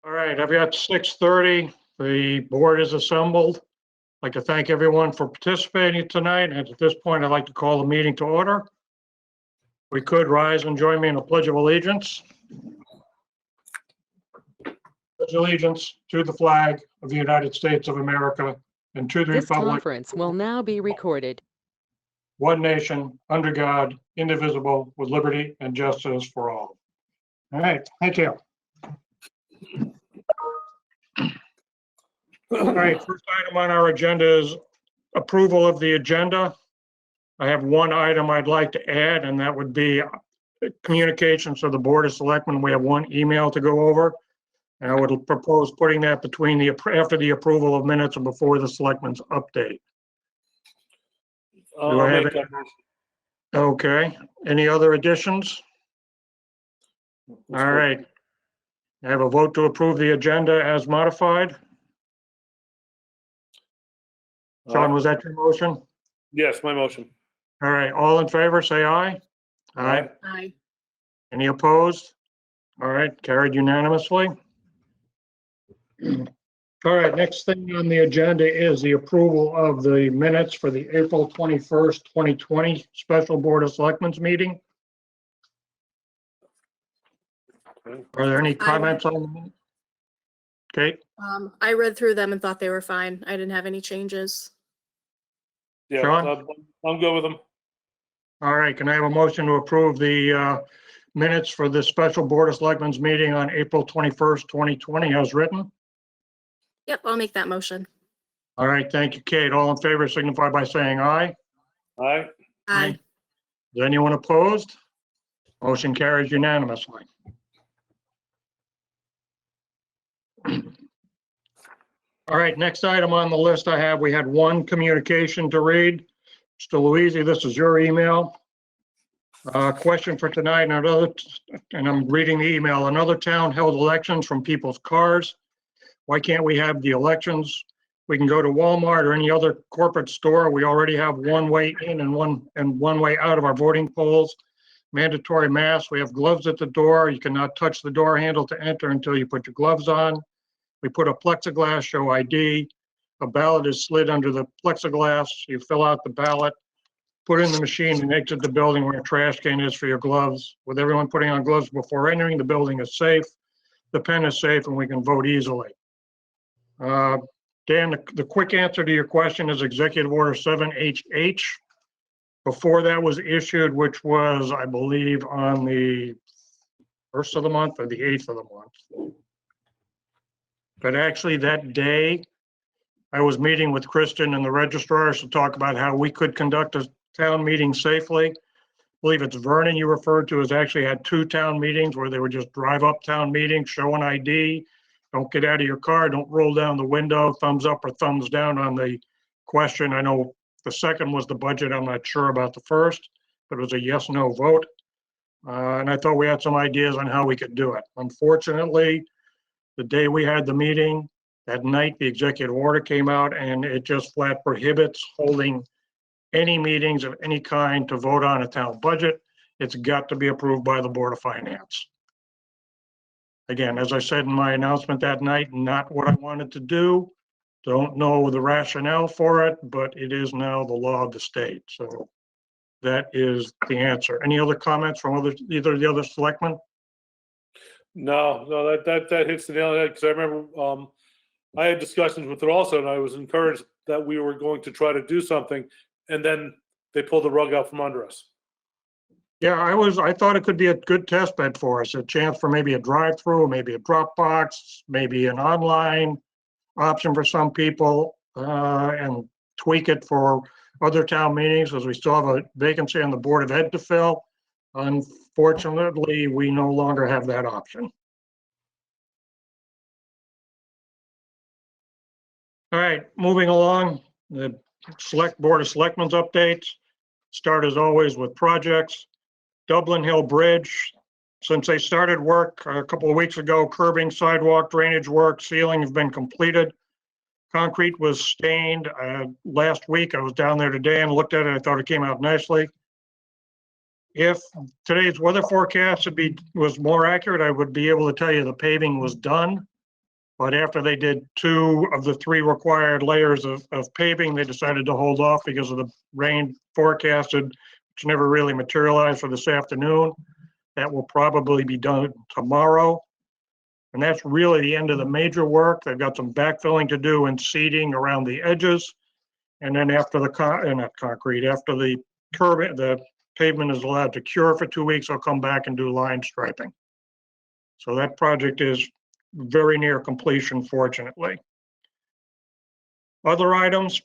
All right, I've got 6:30. The board is assembled. I'd like to thank everyone for participating tonight. And at this point, I'd like to call the meeting to order. We could rise and join me in a pledge of allegiance. Pledge allegiance to the flag of the United States of America and to the This republic, conference will now be recorded. one nation, under God, indivisible, with liberty and justice for all. All right, thank you. All right, first item on our agenda is approval of the agenda. I have one item I'd like to add, and that would be communications to the Board of Selectmen. We have one email to go over. And I would propose putting that between after the approval of minutes and before the Selectmen's update. Do I have it? Okay, any other additions? All right. I have a vote to approve the agenda as modified. Sean, was that your motion? Yes, my motion. All right, all in favor, say aye. Aye. Aye. Any opposed? All right, carried unanimously. All right, next thing on the agenda is the approval of the minutes for the April 21st, 2020 Special Board of Selectmen's meeting. Are there any comments on them? Kate? I read through them and thought they were fine. I didn't have any changes. Yeah, Sean? I'm good with them. All right, can I have a motion to approve the minutes for the Special Board of Selectmen's meeting on April 21st, 2020 as written? Yep, I'll make that motion. All right, thank you, Kate. All in favor signify by saying aye. Aye. Aye. Is anyone opposed? Motion carries unanimously. All right, next item on the list we had one communication to read. Mr. Louisi, this is your email. Question for tonight, and I'm reading the email. Another town held elections from people's cars. Why can't we have the elections? We can go to Walmart or any other corporate store. We already have one way in and one way out of our voting polls. Mandatory masks. We have gloves at the door. You cannot touch the door handle to enter until you put your gloves on. We put a plexiglass, show ID. A ballot is slid under the plexiglass. You fill out the ballot, put it in the machine and exit the building where a trash can is for your gloves. With everyone putting on gloves before entering, the building is safe. The pen is safe and we can vote easily. Dan, the quick answer to your question is Executive Order 7HH. Before that was issued, which was, I believe, on the 1st of the month or the 8th of the month. But actually that day, I was meeting with Kristen and the registrars to talk about how we could conduct a town meeting safely. I believe it's Vernon you referred to has actually had 2 town meetings where they would just drive up town meetings, show an ID, don't get out of your car, don't roll down the window, thumbs up or thumbs down on the question. I know the second was the budget. I'm not sure about the first, but it was a yes, no vote. And I thought we had some ideas on how we could do it. Unfortunately, the day we had the meeting, that night, the executive order came out and it just flat prohibits holding any meetings of any kind to vote on a town budget. It's got to be approved by the Board of Finance. Again, as I said in my announcement that night, not what I wanted to do. Don't know the rationale for it, but it is now the law of the state. So that is the answer. Any other comments from either of the other selectmen? No, that hits the nail on the head because I remember I had discussions with it also, and I was encouraged that we were going to try to do something, and then they pulled the rug out from under us. Yeah, I thought it could be a good test bed for us, a chance for maybe a drive-through, maybe a drop box, maybe an online option for some people, and tweak it for other town meetings, as we still have a vacancy on the Board of Ed to fill. Unfortunately, we no longer have that option. All right, moving along, the Board of Selectmen's updates. Start as always with projects. Dublin Hill Bridge, since they started work a couple of weeks ago, curbing, sidewalk, drainage work, sealing have been completed. Concrete was stained last week. I was down there today and looked at it. I thought it came out nicely. If today's weather forecast was more accurate, I would be able to tell you the paving was done. But after they did 2 of the 3 required layers of paving, they decided to hold off because of the rain forecasted, which never really materialized for this afternoon. That will probably be done tomorrow. And that's really the end of the major work. They've got some backfilling to do and seeding around the edges. And then after the after the curb, the pavement is allowed to cure for 2 weeks, I'll come back and do line striping. So that project is very near completion, fortunately. Other items,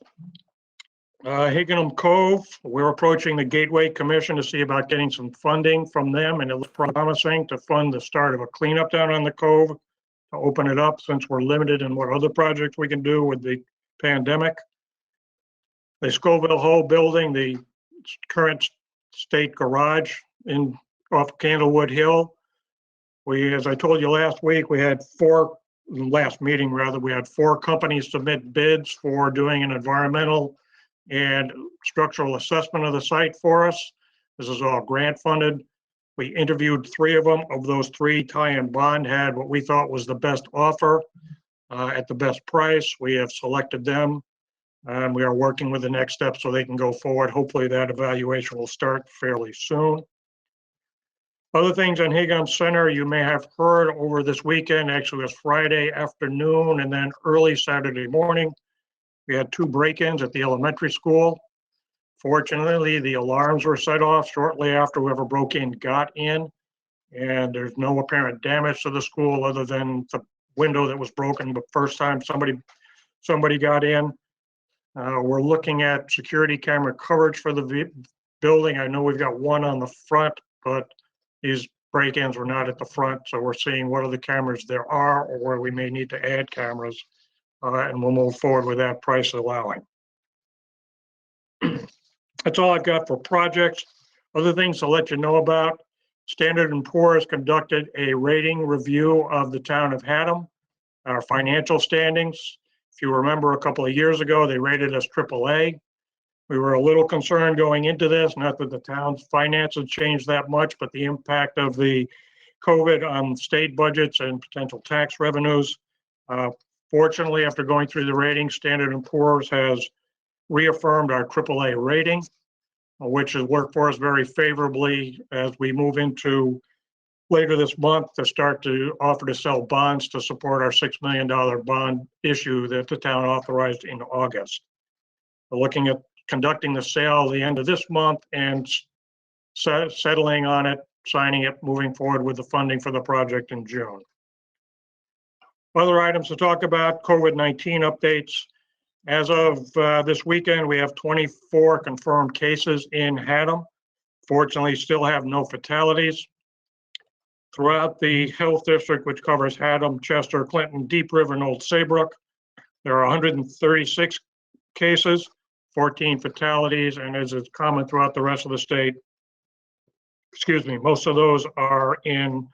Higginham Cove, we're approaching the Gateway Commission to see about getting some funding from them, and it looks promising to fund the start of a cleanup down on the cove, to open it up since we're limited in what other projects we can do with the pandemic. The Scoville Hole building, the current state garage off Candlewood Hill. As I told you last week, we had last meeting rather, we had 4 companies submit bids for doing an environmental and structural assessment of the site for us. This is all grant funded. We interviewed 3 of them. Of those 3, Ty and Bond had what we thought was the best offer at the best price. We have selected them, and we are working with the next step so they can go forward. Hopefully that evaluation will start fairly soon. Other things on Higginham Center, you may have heard over this weekend, actually it was Friday afternoon and then early Saturday morning, we had 2 break-ins at the elementary school. Fortunately, the alarms were set off shortly after whoever broke in got in, and there's no apparent damage to the school other than the window that was broken the first time somebody got in. We're looking at security camera coverage for the building. I know we've got 1 on the front, but these break-ins were not at the front, so we're seeing what other cameras there are or where we may need to add cameras, and we'll move forward with that, price allowing. That's all I've got for projects. Other things to let you know about, Standard & Poor's conducted a rating review of the town of Haddam, our financial standings. If you remember a couple of years ago, they rated us AAA. We were a little concerned going into this, not that the town's finances changed that much, but the impact of the COVID on state budgets and potential tax revenues. Fortunately, after going through the ratings, Standard & Poor's has reaffirmed our AAA rating, which has worked for us very favorably as we move into later this month to start to offer to sell bonds to support our $6 million bond issue that the town authorized in August. We're looking at conducting the sale at the end of this month and settling on it, signing it, moving forward with the funding for the project in June. Other items to talk about, COVID-19 updates. As of this weekend, we have 24 confirmed cases in Haddam. Fortunately, still have no fatalities. Throughout the health district, which covers Haddam, Chester, Clinton, Deep River, and Old Saybrook, there are 136 cases, 14 fatalities, and as is common throughout the rest of the state, most of those are in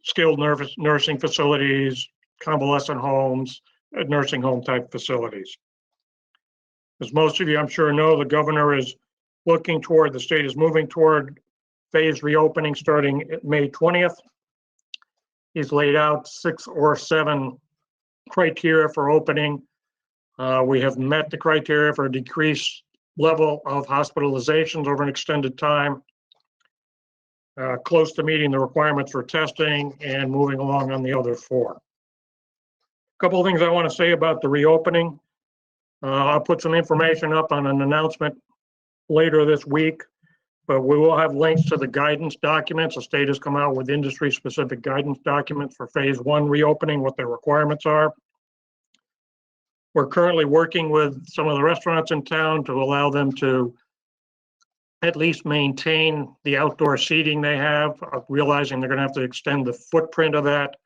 skilled nursing facilities, convalescent homes, nursing home type facilities. As most of you, I'm sure, know, the governor is the state is moving toward phased reopening starting May 20th. He's laid out 6 or 7 criteria for opening. We have met the criteria for a decreased level of hospitalizations over an extended time, close to meeting the requirements for testing and moving along on the other 4. A couple of things I want to say about the reopening. I'll put some information up on an announcement later this week, but we will have links to the guidance documents. The state has come out with industry-specific guidance documents for phase 1 reopening, what their requirements are. We're currently working with some of the restaurants in town to allow them to at least maintain the outdoor seating they have, realizing they're going to have to extend the footprint of that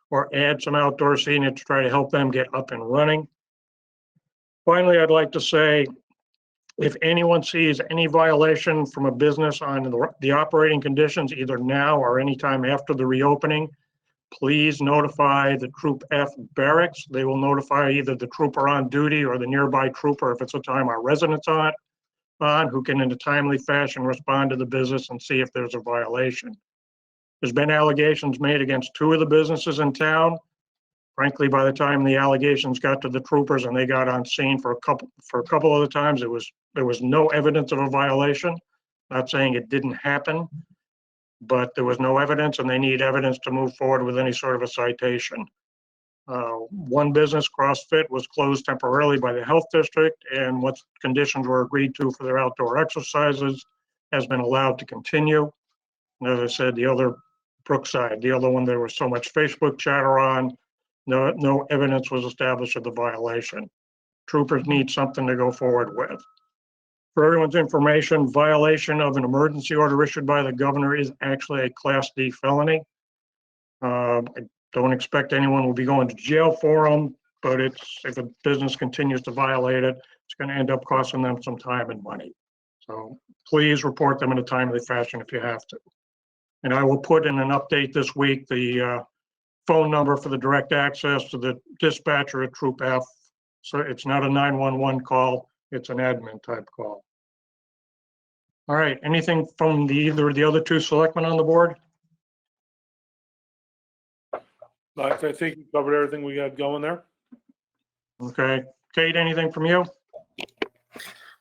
or add some outdoor seating to try to help them get up and running. Finally, I'd like to say, if anyone sees any violation from a business on the operating conditions, either now or anytime after the reopening, please notify the Troop F barracks. They will notify either the trooper on duty or the nearby trooper if it's a time our residents on, who can in a timely fashion respond to the business and see if there's a violation. There's been allegations made against 2 of the businesses in town. Frankly, by the time the allegations got to the troopers and they got on scene for a couple of the times, there was no evidence of a violation. Not saying it didn't happen, but there was no evidence, and they need evidence to move forward with any sort of a citation. One business, CrossFit, was closed temporarily by the health district, and what conditions were agreed to for their outdoor exercises has been allowed to continue. And as I said, the other Brookside, the other one, there was so much Facebook chatter on, no evidence was established of the violation. Troopers need something to go forward with. For everyone's information, violation of an emergency order issued by the governor is actually a Class D felony. I don't expect anyone will be going to jail for them, but if a business continues to violate it, it's going to end up costing them some time and money. So please report them in a timely fashion if you have to. And I will put in an update this week, the phone number for the direct access to the dispatcher at Troop F. So it's not a 911 call, it's an admin type call. All right, anything from either of the other two selectmen on the board? I think you covered everything we got going there. Okay, Kate, anything from you?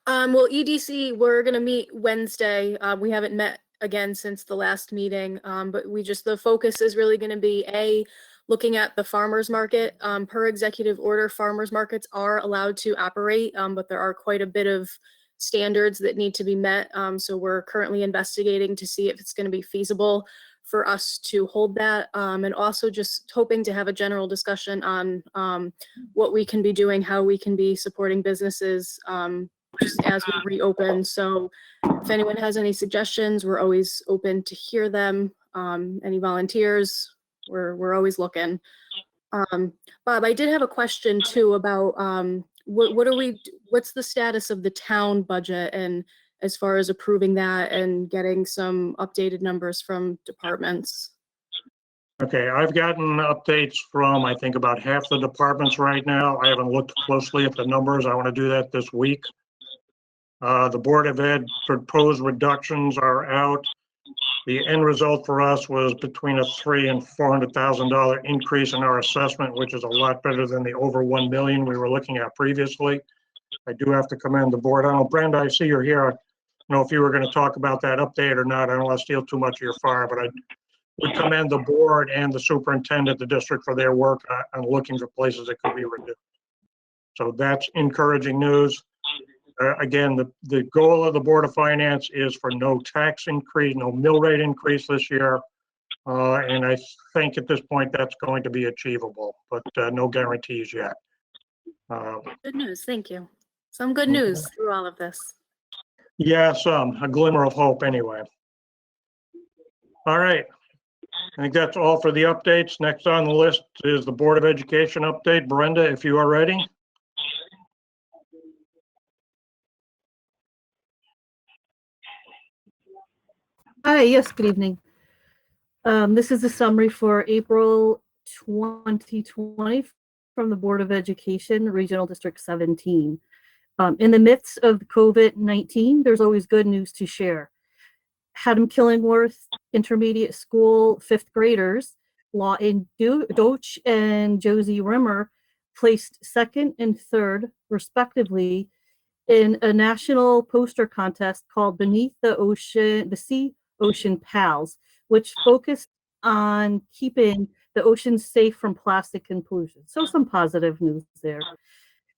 Well, EDC, we're gonna meet Wednesday. We haven't met again since the last meeting, but the focus is really gonna be looking at the farmers market. Per executive order, farmers markets are allowed to operate, but there are quite a bit of standards that need to be met. So we're currently investigating to see if it's gonna be feasible for us to hold that, and also just hoping to have a general discussion on what we can be doing, how we can be supporting businesses just as we reopen. So if anyone has any suggestions, we're always open to hear them. Any volunteers, we're always looking. Bob, I did have a question too about what's the status of the town budget, and as far as approving that and getting some updated numbers from departments. Okay, I've gotten updates from, I think, about half the departments right now. I haven't looked closely at the numbers. I want to do that this week. The Board of Ed proposed reductions are out. The end result for us was between a $300,000 and $400,000 increase in our assessment, which is a lot better than the over 1 million we were looking at previously. I do have to commend the board. I don't know, Brenda, I see you're here. I don't know if you were going to talk about that update or not. I don't want to steal too much of your fire, but I would commend the board and the superintendent, the district, for their work on looking for places that could be reduced. So that's encouraging news. Again, the goal of the Board of Finance is for no tax increase, no mill rate increase this year. And I think at this point that's going to be achievable, but no guarantees yet. Good news, thank you. Some good news through all of this. Yeah, a glimmer of hope anyway. All right. I think that's all for the updates. Next on the list is the Board of Education update. Brenda, if you are ready. Hi, yes, good evening. This is a summary for April 2020 from the Board of Education, Regional District 17. In the midst of COVID-19, there's always good news to share. Haddam Killingworth Intermediate School fifth graders, Lawton Doach and Josie Rimmer, placed second and third, respectively, in a national poster contest called Beneath the Sea Ocean Pals, which focused on keeping the ocean safe from plastic and pollution. So some positive news there.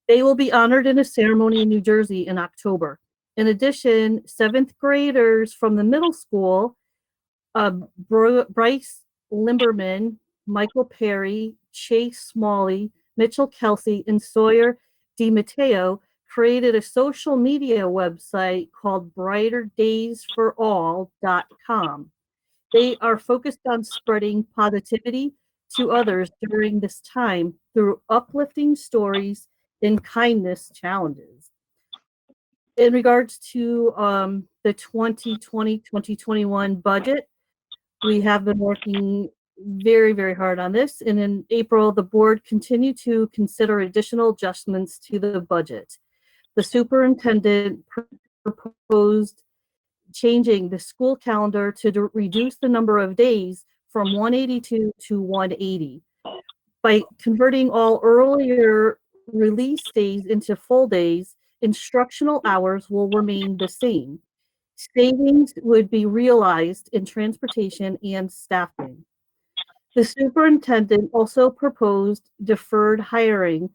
They will be honored in a ceremony in New Jersey in October. In addition, seventh graders from the middle school, Bryce Limberman, Michael Perry, Chase Smalley, Mitchell Kelsey, and Sawyer DiMatteo created a social media website called brighterdaysforall.com. They are focused on spreading positivity to others during this time through uplifting stories and kindness challenges. In regards to the 2020-2021 budget, we have been working very, very hard on this. And in April, the board continued to consider additional adjustments to the budget. The superintendent proposed changing the school calendar to reduce the number of days from 182 to 180. By converting all earlier release days into full days, instructional hours will remain the same. Savings would be realized in transportation and staffing. The superintendent also proposed deferred hiring,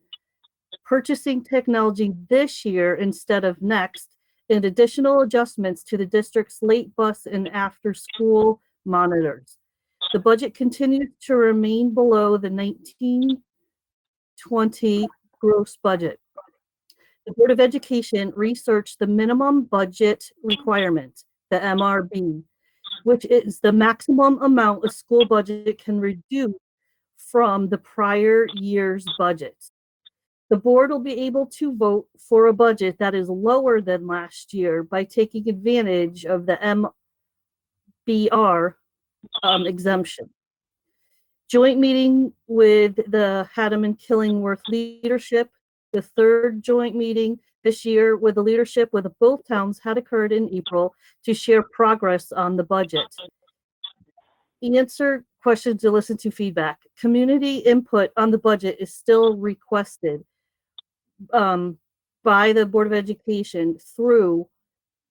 purchasing technology this year instead of next, and additional adjustments to the district's late bus and after-school monitors. The budget continues to remain below the 1920 gross budget. The Board of Education researched the minimum budget requirement, the MRB, which is the maximum amount a school budget can reduce from the prior year's budget. The board will be able to vote for a budget that is lower than last year by taking advantage of the MBR exemption. Joint meeting with the Haddam and Killingworth leadership. The third joint meeting this year with the leadership with both towns had occurred in April to share progress on the budget. Answer questions and listen to feedback. Community input on the budget is still requested by the Board of Education through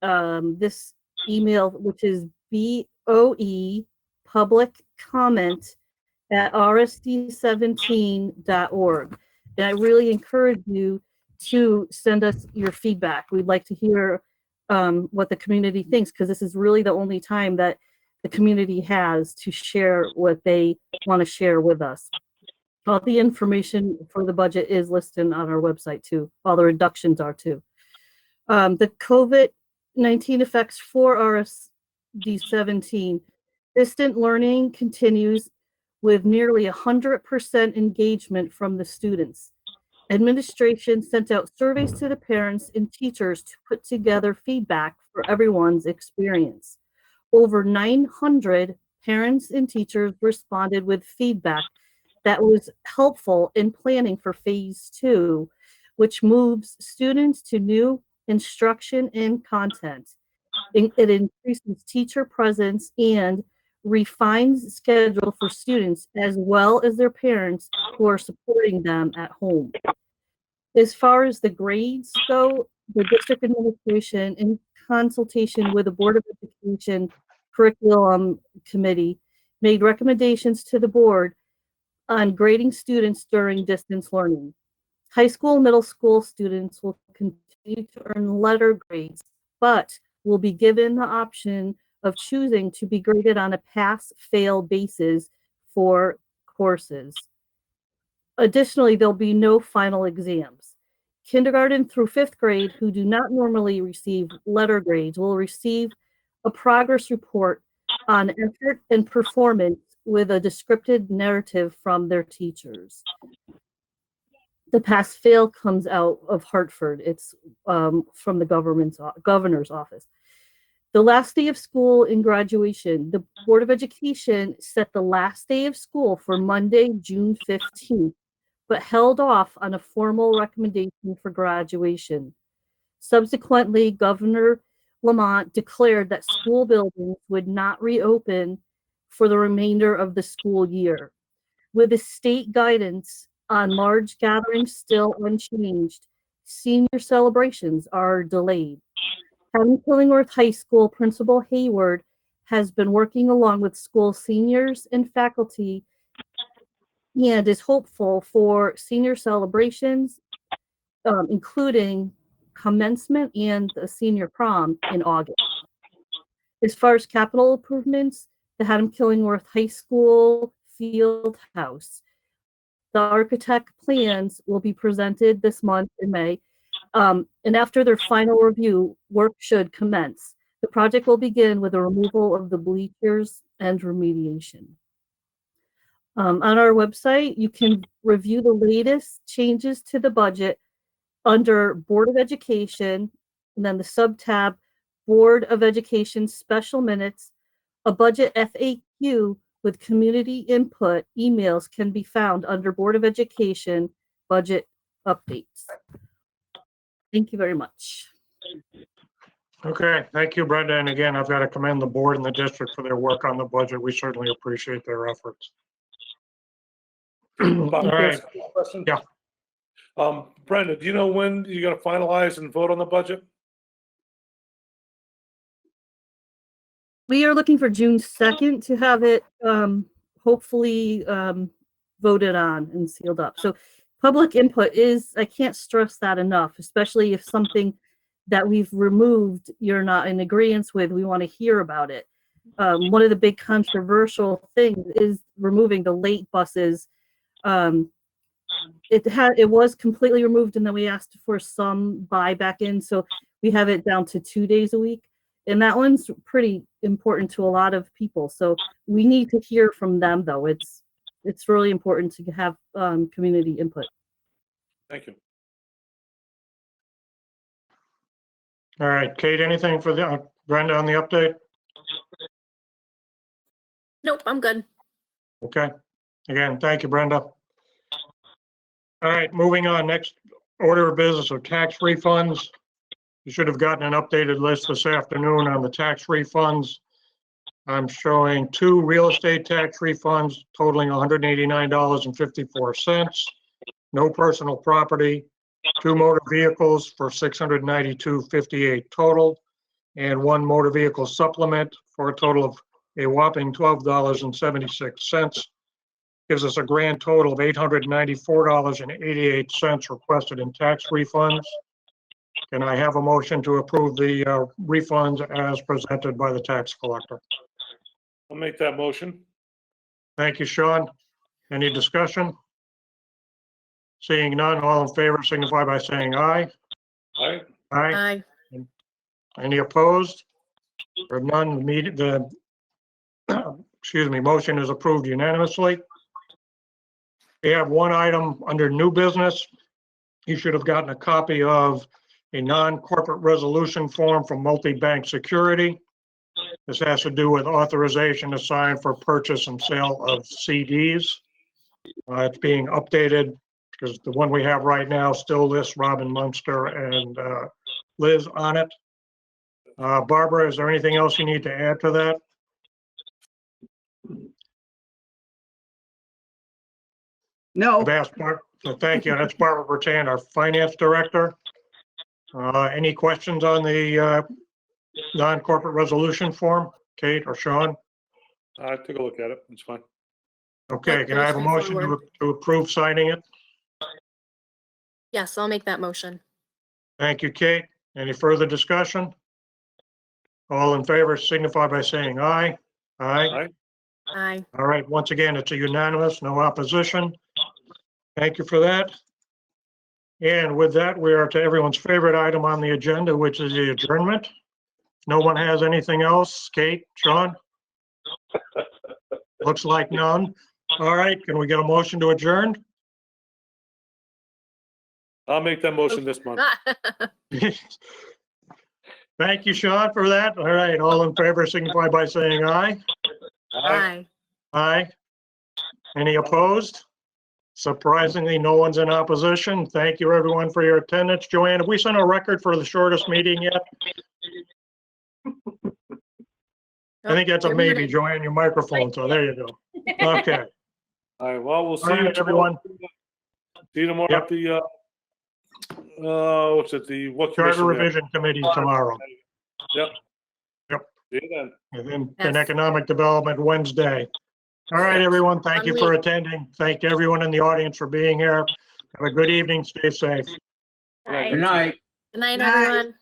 this email, which is BOE public comment at rsd17.org. And I really encourage you to send us your feedback. We'd like to hear what the community thinks, because this is really the only time that the community has to share what they want to share with us. All the information for the budget is listed on our website too. All the reductions are too. The COVID-19 effects for RSD17. Distant learning continues with nearly 100% engagement from the students. Administration sent out surveys to the parents and teachers to put together feedback for everyone's experience. Over 900 parents and teachers responded with feedback that was helpful in planning for phase 2, which moves students to new instruction and content. It increases teacher presence and refines schedule for students as well as their parents who are supporting them at home. As far as the grades go, the district administration, in consultation with the Board of Education Curriculum Committee, made recommendations to the board on grading students during distance learning. High school, middle school students will continue to earn letter grades, but will be given the option of choosing to be graded on a pass-fail basis for courses. Additionally, there'll be no final exams. Kindergarten through 5th grade who do not normally receive letter grades will receive a progress report on effort and performance with a descriptive narrative from their teachers. The pass-fail comes out of Hartford. It's from the governor's office. The last day of school and graduation. The Board of Education set the last day of school for Monday, June 15th, but held off on a formal recommendation for graduation. Subsequently, Governor Lamont declared that school buildings would not reopen for the remainder of the school year. With the state guidance on large gatherings still unchanged, senior celebrations are delayed. Haddam Killingworth High School Principal Hayward has been working along with school seniors and faculty and is hopeful for senior celebrations, including commencement and the senior prom in August. As far as capital improvements, the Haddam Killingworth High School Field House. The architect plans will be presented this month in May, and after their final review, work should commence. The project will begin with the removal of the bleachers and remediation. On our website, you can review the latest changes to the budget under Board of Education, and then the sub-tab Board of Education Special Minutes. A budget FAQ with community input emails can be found under Board of Education budget updates. Thank you very much. Okay, thank you, Brenda. And again, I've got to commend the board and the district for their work on the budget. We certainly appreciate their efforts. Bob, All can I right. ask you a question? Yeah. Brenda, do you know when you're gonna finalize and vote on the budget? We are looking for June 2nd to have it hopefully voted on and sealed up. So public input is, I can't stress that enough, especially if something that we've removed you're not in agreement with, we want to hear about it. One of the big controversial things is removing the late buses. It was completely removed, and then we asked for some buy back in, so we have it down to 2 days a week. And that one's pretty important to a lot of people. So we need to hear from them, though. It's really important to have community input. Thank you. All right, Kate, anything for the Brenda on the update? Nope, I'm good. Okay. Again, thank you, Brenda. All right, moving on. Next order of business are tax refunds. You should have gotten an updated list this afternoon on the tax refunds. I'm showing 2 real estate tax refunds totaling $189.54. No personal property, 2 motor vehicles for $692.58 total, and 1 motor vehicle supplement for a total of a whopping $12.76. Gives us a grand total of $894.88 requested in tax refunds. Can I have a motion to approve the refunds as presented by the tax collector? I'll make that motion. Thank you, Sean. Any discussion? Seeing none, all in favor signify by saying aye. Aye. Aye. Aye. Any opposed? Or none, excuse me, motion is approved unanimously. We have one item under new business. You should have gotten a copy of a non-corporate resolution form from Multi-Bank Security. This has to do with authorization to sign for purchase and sale of CDs. It's being updated because the one we have right now still lists Robin Munster and Liz on it. Barbara, is there anything else you need to add to that? No, I've asked thank you. That's Barbara Bertrand, our finance director. Any questions on the non-corporate resolution form, Kate or Sean? I took a look at it. It's fine. Okay, Yep, can I have a very motion straightforward. to approve signing it? Yes, I'll make that motion. Thank you, Kate. Any further discussion? All in favor signify by saying aye. Aye. Aye. Aye. All right, once again, it's a unanimous, no opposition. Thank you for that. And with that, we are to everyone's favorite item on the agenda, which is the adjournment. No one has anything else? Kate, Sean? Looks like none. All right, can we get a motion to adjourn? I'll make that motion this month. Thank you, Sean, for that. All right, all in favor signify by saying aye. Aye. Aye. Any opposed? Surprisingly, no one's in opposition. Thank you, everyone, for your attendance. Joanne, have we sent a record for the shortest meeting yet? I think that's a You're maybe, muted. Joanne, your microphone, so there you go. Okay, All right, well, we'll see all you right, tomorrow. everyone. See you tomorrow Yep. at the, what's it, what Charter commission? there? Revision Committee tomorrow, Yep. Yep. See you then. and then Yes. Economic Development Wednesday. All right, everyone, thank you for attending. Thank everyone in the audience for being here. Have a good evening. Stay safe. Good night. good night. Good night, Night. everyone.